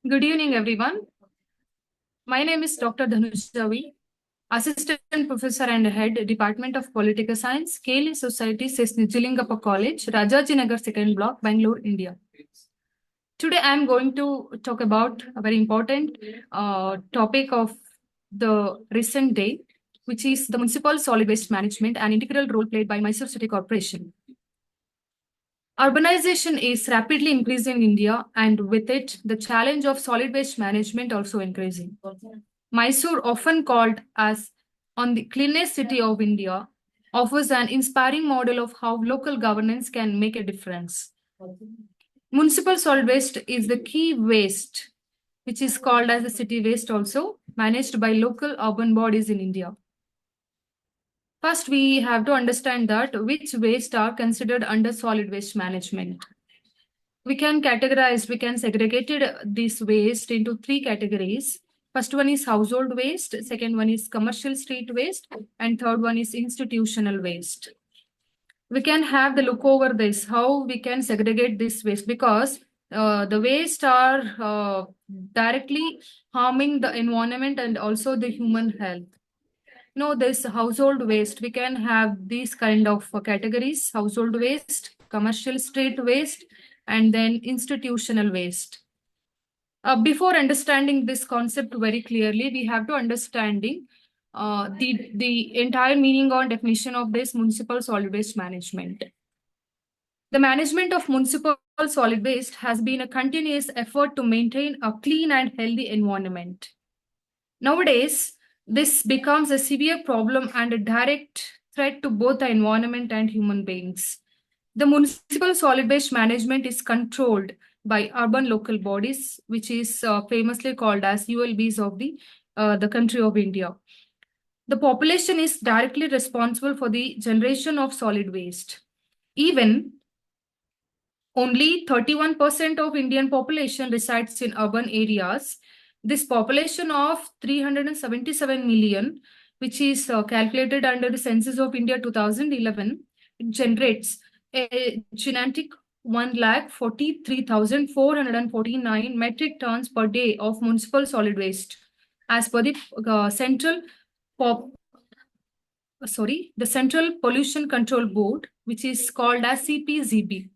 Good evening, everyone. My name is Dr. Dhanuja V, Assistant Professor and Head, Department of Political Science, Keli Society, Nijilingappa College, Rajajinagar Second Block, Bangalore, India. Today, I am going to talk about a very important topic of the recent day, which is the municipal solid waste management and integral role played by Mysore City Corporation. Urbanization is rapidly increasing in India, and with it, the challenge of solid waste management also increasing. Mysore, often called as on the cleanest city of India, offers an inspiring model of how local governance can make a difference. Municipal solid waste is the key waste, which is called as the city waste also, managed by local urban bodies in India. First, we have to understand that which waste are considered under solid waste management. We can segregate this waste into three categories. First one is household waste, second one is commercial street waste, and third one is institutional waste. We can have the look over this, how we can segregate this waste, because the waste are directly harming the environment and also the human health. This household waste, we can have these kind of categories: household waste, commercial street waste, and then institutional waste. Before understanding this concept very clearly, we have to understanding the entire meaning or definition of this municipal solid waste management. The management of municipal solid waste has been a continuous effort to maintain a clean and healthy environment. Nowadays, this becomes a severe problem and a direct threat to both the environment and human beings. The municipal solid waste management is controlled by urban local bodies, which is famously called as ULBs of the country of India. The population is directly responsible for the generation of solid waste. Even only 31% of Indian population resides in urban areas. This population of 377 million, which is calculated under the Census of India 2011, it generates a genetic 1,43,449 metric tons per day of municipal solid waste, as per the Central Pollution Control Board, which is called as CPZB.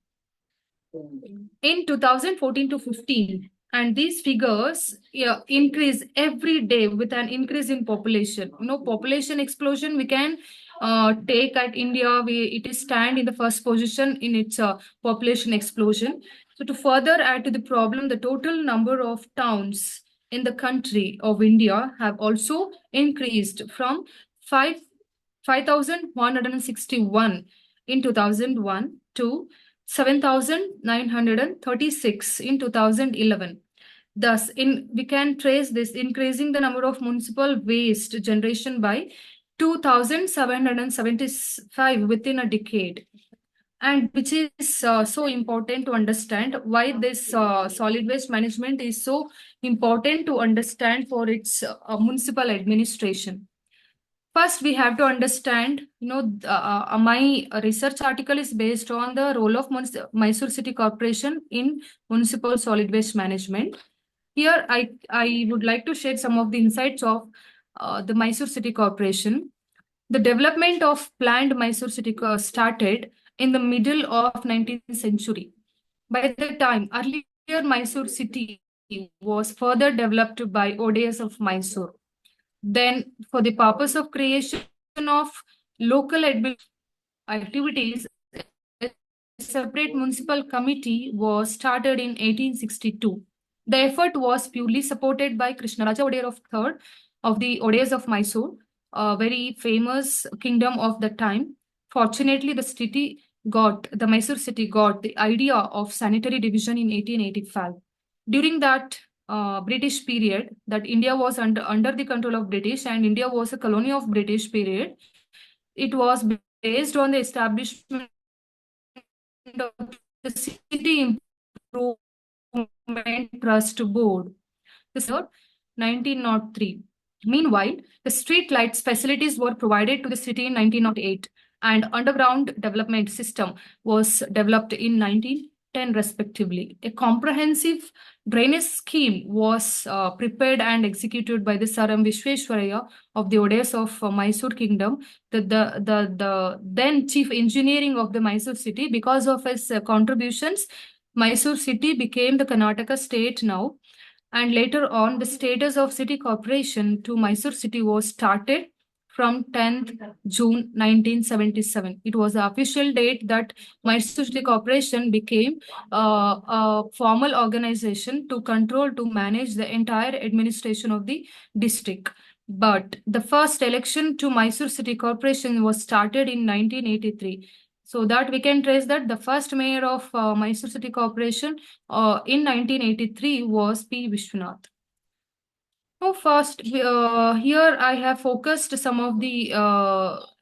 In 2014 to 15, and these figures increase every day with an increase in population. Population explosion we can take at India. It is stand in the first position in its population explosion. So to further add to the problem, the total number of towns in the country of India have also increased from 5,161 in 2001 to 7,936 in 2011. Thus, we can trace this increasing the number of municipal waste generation by 2,775 within a decade. And which is so important to understand why this solid waste management is so important to understand for its municipal administration. First, we have to understand, my research article is based on the role of Mysore City Corporation in municipal solid waste management. Here, I would like to share some of the insights of the Mysore City Corporation. The development of planned Mysore City started in the middle of 19th century. By the time, earlier Mysore City was further developed by ODS of Mysore. Then, for the purpose of creation of local activities, a separate municipal committee was started in 1862. The effort was purely supported by Krishnaraja Odear of III of the Odeyars of Mysore, a very famous kingdom of the time. Fortunately, the Mysore city got the idea of sanitary division in 1885. During that British period, that India was under the control of British, and India was a colony of British period. It was based on the establishment of the City Improvement Trust Board. This was 1903. Meanwhile, the street lights facilities were provided to the city in 1908, and underground development system was developed in 1910. 10 respectively. A comprehensive drainage scheme was prepared and executed by the Sir M. Vishwesvaraya of the Odes of Mysore Kingdom, the then chief engineering of the Mysore city. Because of his contributions, Mysore city became the Karnataka state now. And later on, the status of city corporation to Mysore city was started from 10th June 1977. It was the official date that Mysore City Corporation became a formal organization to control, to manage the entire administration of the district. But the first election to Mysore City Corporation was started in 1983. So that we can trace that the first mayor of Mysore City Corporation in 1983 was P. Vishwanath. So first, here I have focused some of the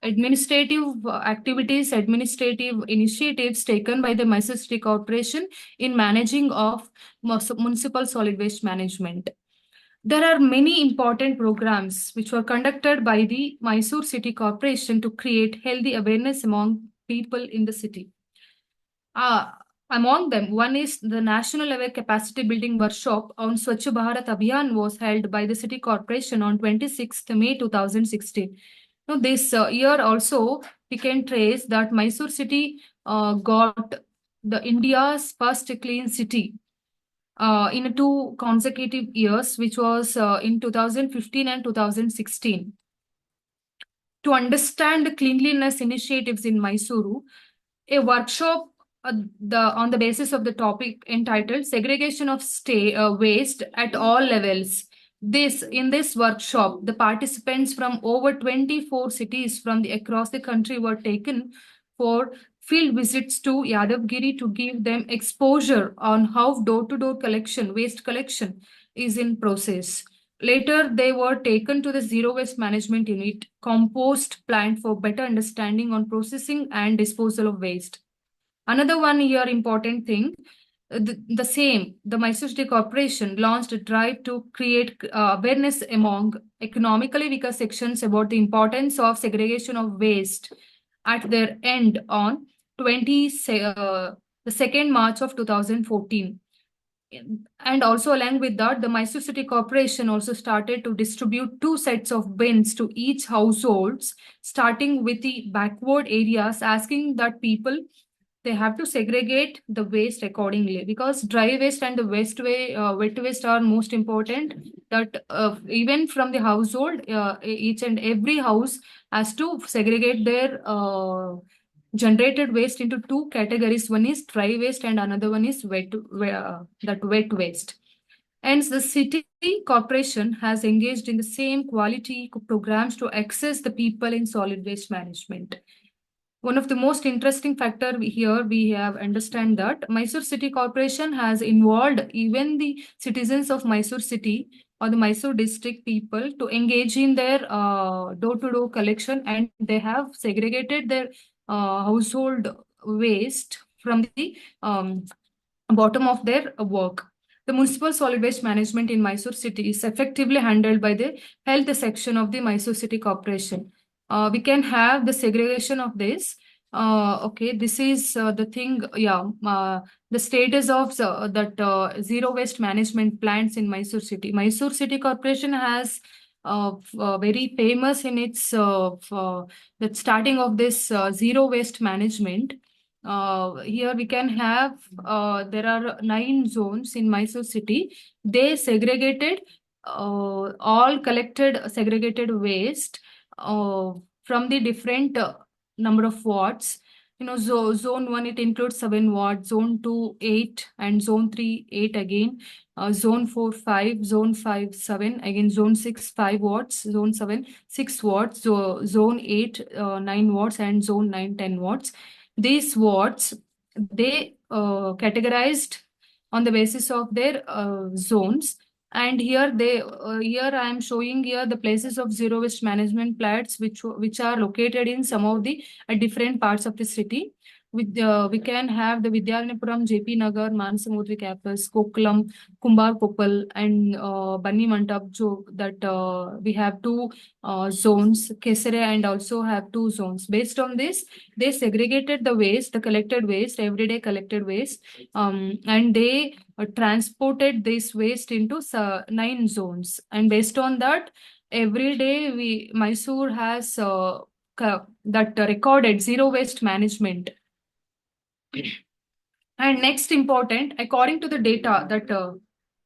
administrative activities, administrative initiatives taken by the Mysore City Corporation in managing of municipal solid waste management. There are many important programs which were conducted by the Mysore City Corporation to create healthy awareness among people in the city. Among them, one is the national level capacity building workshop on Swachh Bharat Abhiyan was held by the City Corporation on 26th May 2016. Now, this year also, we can trace that Mysore City got the India's first clean city in 2 consecutive years, which was in 2015 and 2016. To understand the cleanliness initiatives in Mysuru, a workshop on the basis of the topic entitled Segregation of Waste at All Levels. In this workshop, the participants from over 24 cities from across the country were taken for field visits to Yadavgiri to give them exposure on how door-to-door collection, waste collection is in process. Later, they were taken to the Zero Waste Management Unit, compost plant for better understanding on processing and disposal of waste. Another one here important thing, the Mysore City Corporation launched a drive to create awareness among economically weaker sections about the importance of segregation of waste at their end on the 2nd March of 2014. And also along with that, the Mysore City Corporation also started to distribute 2 sets of bins to each households, starting with the backward areas, asking that people, they have to segregate the waste accordingly, because dry waste and the wet waste are most important. That even from the household, each and every house has to segregate their generated waste into 2 categories. One is dry waste and another one is wet waste. And the city corporation has engaged in the same quality programs to access the people in solid waste management. One of the most interesting factor here we have understand that Mysore City Corporation has involved even the citizens of Mysore City or the Mysore district people to engage in their door-to-door collection, and they have segregated their household waste from the bottom of their work. The municipal solid waste management in Mysore City is effectively handled by the health section of the Mysore City Corporation. We can have the segregation of this. Okay, this is the thing. Yeah, the status of that zero waste management plants in Mysore City. Mysore City Corporation has very famous in its the starting of this zero waste management. Here we can have there are 9 zones in Mysore City. They segregated all collected segregated waste from the different number of wards. You know, zone 1, it includes 7 wards, zone 2, 8, and zone 3, 8 again, zone 4, 5, zone 5, 7, again, zone 6, 5 wards, zone 7, 6 wards, so zone 8, 9 wards, and zone 9, 10 wards. These wards, they categorized on the basis of their zones. And here here I am showing here the places of zero waste management plants which are located in some of the different parts of the city. we can have the Vidyaranapuram, JP Nagar, Manasamudri campus, Kokkulam, Kumbar Koppal, and Banni Mantap. So that we have two zones, Kesare, and also have two zones. Based on this, they segregated the waste, the collected waste, everyday collected waste, and they transported this waste into 9 zones. And based on that, every day Mysore has that recorded zero waste management. And next important, according to the data that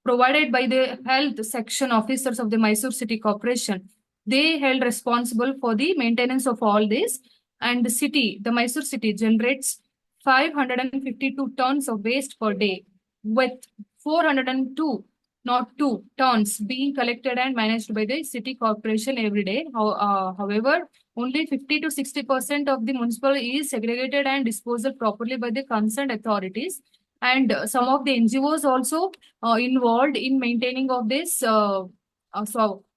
provided by the health section officers of the Mysore City Corporation, they held responsible for the maintenance of all this. And the Mysore city generates 552 tons of waste per day, with 402, not 2 tons, being collected and managed by the city corporation every day. However, only 50 to 60% of the municipal is segregated and disposal properly by the concerned authorities. And some of the NGOs also involved in maintaining of this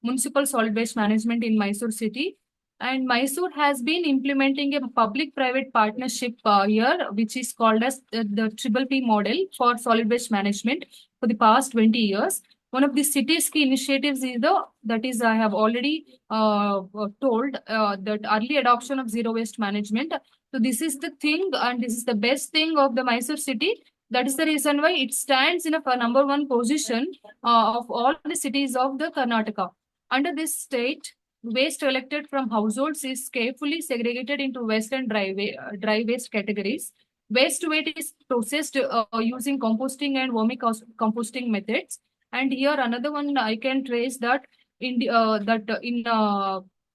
municipal solid waste management in Mysore city. And Mysore has been implementing a public-private partnership here, which is called as the Triple P model for solid waste management for the past 20 years. One of the city's key initiatives is I have already told that early adoption of zero waste management. So this is the thing, and this is the best thing of the Mysore city. That is the reason why it stands in a number one position of all the cities of the Karnataka. Under this state, waste collected from households is carefully segregated into waste and dry waste categories. Waste weight is processed using composting and composting methods. And here another one I can trace that in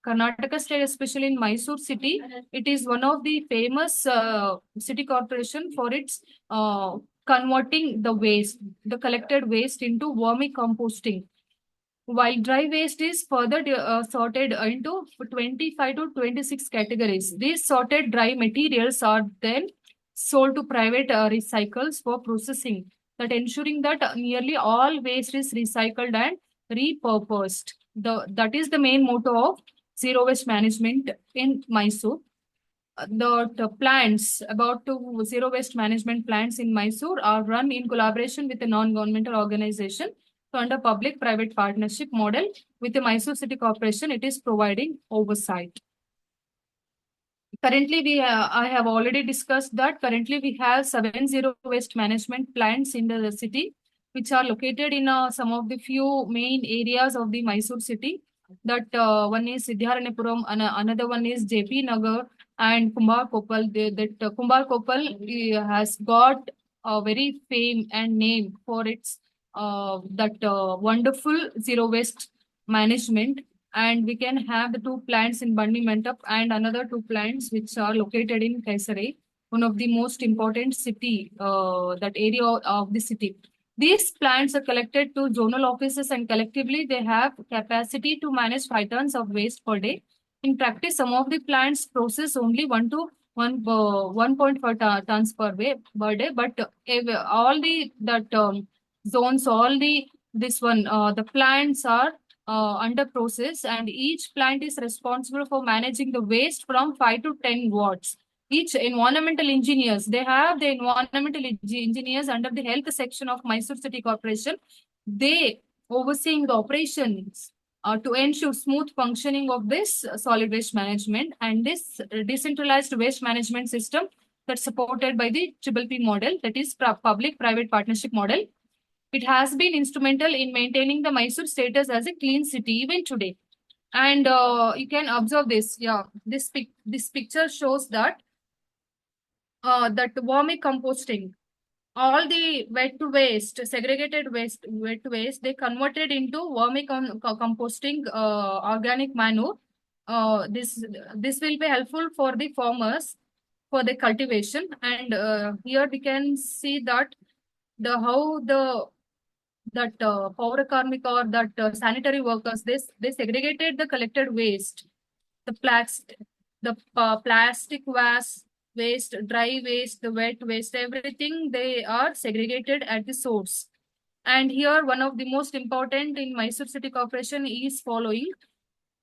Karnataka state, especially in Mysore city, it is one of the famous city corporation for its converting the collected waste into vermicomposting. While dry waste is further sorted into 25 to 26 categories. These sorted dry materials are then sold to private recycles for processing, that ensuring that nearly all waste is recycled and repurposed. That is the main motto of zero waste management in Mysore. The plants about to zero waste management plants in Mysore are run in collaboration with a non-governmental organization. So under public-private partnership model with the Mysore City Corporation, it is providing oversight. Currently, I have already discussed that currently we have 7 zero waste management plants in the city, which are located in some of the few main areas of the Mysore city. That one is Vidyaranapuram, another one is JP Nagar and Kumbar Koppal. Kumbar Koppal has got a very fame and name for its wonderful zero waste management. And we can have the 2 plants in Banni Mantap and another 2 plants which are located in Kaisare, one of the most important city, that area of the city. These plants are collected to zonal offices and collectively they have capacity to manage 5 tons of waste per day. In practice, some of the plants process only 1.5 tons per day, but all the zones, the plants are under process, and each plant is responsible for managing the waste from 5 to 10 watts. Each environmental engineers, they have the environmental engineers under the health section of Mysore City Corporation. They overseeing the operations to ensure smooth functioning of this solid waste management, and this decentralized waste management system that's supported by the Triple P model, that is public-private partnership model. It has been instrumental in maintaining the Mysore status as a clean city even today. And you can observe this. Yeah, this picture shows that vermicomposting. All the segregated wet waste, they converted into vermicomposting organic manure. This will be helpful for the farmers for the cultivation. And here we can see that power karmik or sanitary workers, they segregated the collected waste, the plastic waste, dry waste, the wet waste, everything they are segregated at the source. And here one of the most important in Mysore City Corporation is following: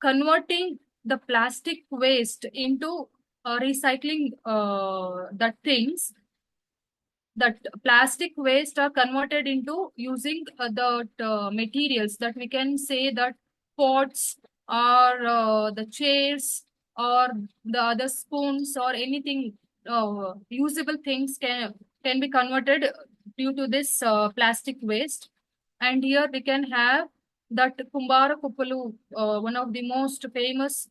converting the plastic waste into recycling that things, that plastic waste are converted into using the materials, that we can say that pots or the chairs or the other spoons or anything usable things can be converted due to this plastic waste. And here we can have that Kumbara Kuppalu, one of the most famous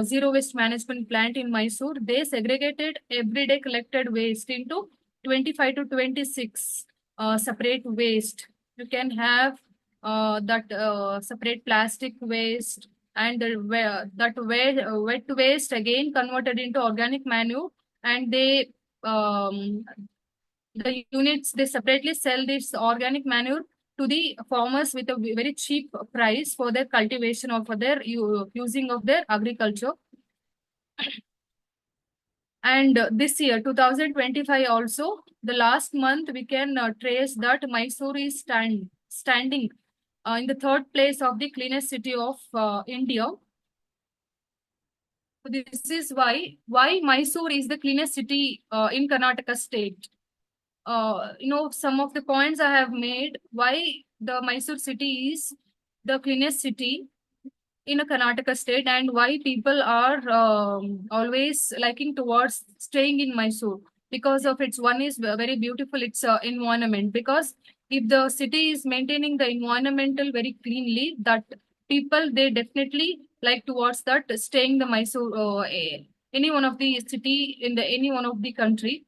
zero waste management plant in Mysore. They segregated everyday collected waste into 25 to 26 separate waste. You can have that separate plastic waste, and wet waste again converted into organic manure, and the units, they separately sell this organic manure to the farmers with a very cheap price for their cultivation or for their using of their agriculture. And this year, 2025 also, the last month, we can trace that Mysore is standing in the third place of the cleanest city of India. So this is why Mysore is the cleanest city in Karnataka state. Some of the points I have made why the Mysore city is the cleanest city in a Karnataka state, and why people are always liking towards staying in Mysore, because of its one is very beautiful, its environment. Because if the city is maintaining the environmental very cleanly, that people, they definitely like towards that staying the Mysore, any one of the city in the any one of the country.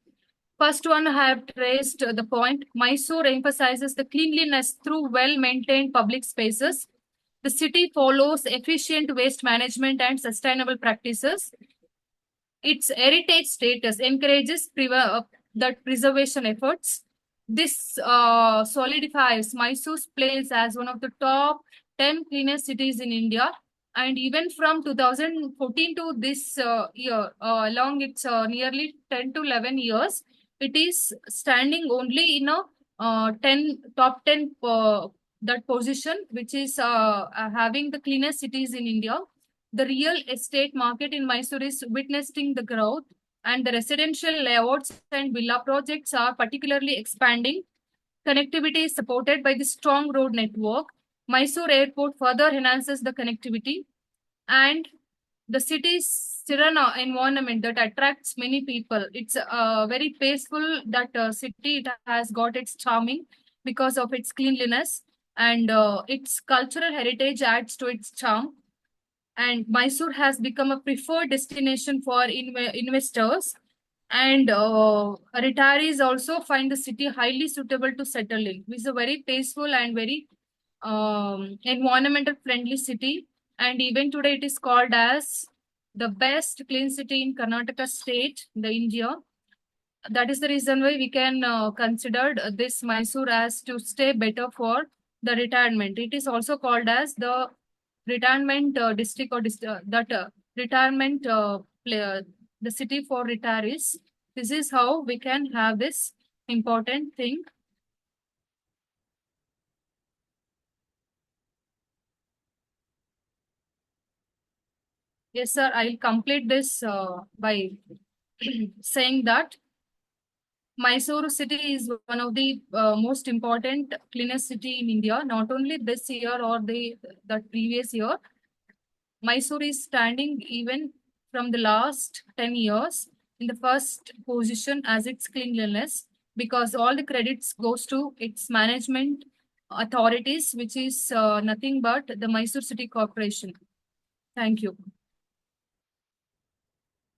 First one, I have traced the point. Mysore emphasizes the cleanliness through well-maintained public spaces. The city follows efficient waste management and sustainable practices. Its heritage status encourages that preservation efforts. This solidifies Mysore's place as one of the top 10 cleanest cities in India. And even from 2014 to this year, along its nearly 10 to 11 years, it is standing only in a top 10 that position, which is having the cleanest cities in India. The real estate market in Mysore is witnessing the growth, and the residential layouts and villa projects are particularly expanding. Connectivity is supported by the strong road network. Mysore Airport further enhances the connectivity, and the city's serene environment that attracts many people. It's very peaceful, that city. It has got its charming because of its cleanliness, and its cultural heritage adds to its charm. And Mysore has become a preferred destination for investors, and retirees also find the city highly suitable to settle in. It's a very peaceful and very environmental friendly city, and even today it is called as the best clean city in Karnataka state, the India. That is the reason why we can consider this Mysore as to stay better for the retirement. It is also called as the retirement district, or that retirement the city for retirees. This is how we can have this important thing. Yes, sir. I'll complete this by saying that Mysore city is one of the most important cleanest city in India. Not only this year or the previous year, Mysore is standing even from the last 10 years in the first position as its cleanliness, because all the credits goes to its management authorities, which is nothing but the Mysore City Corporation. Thank you.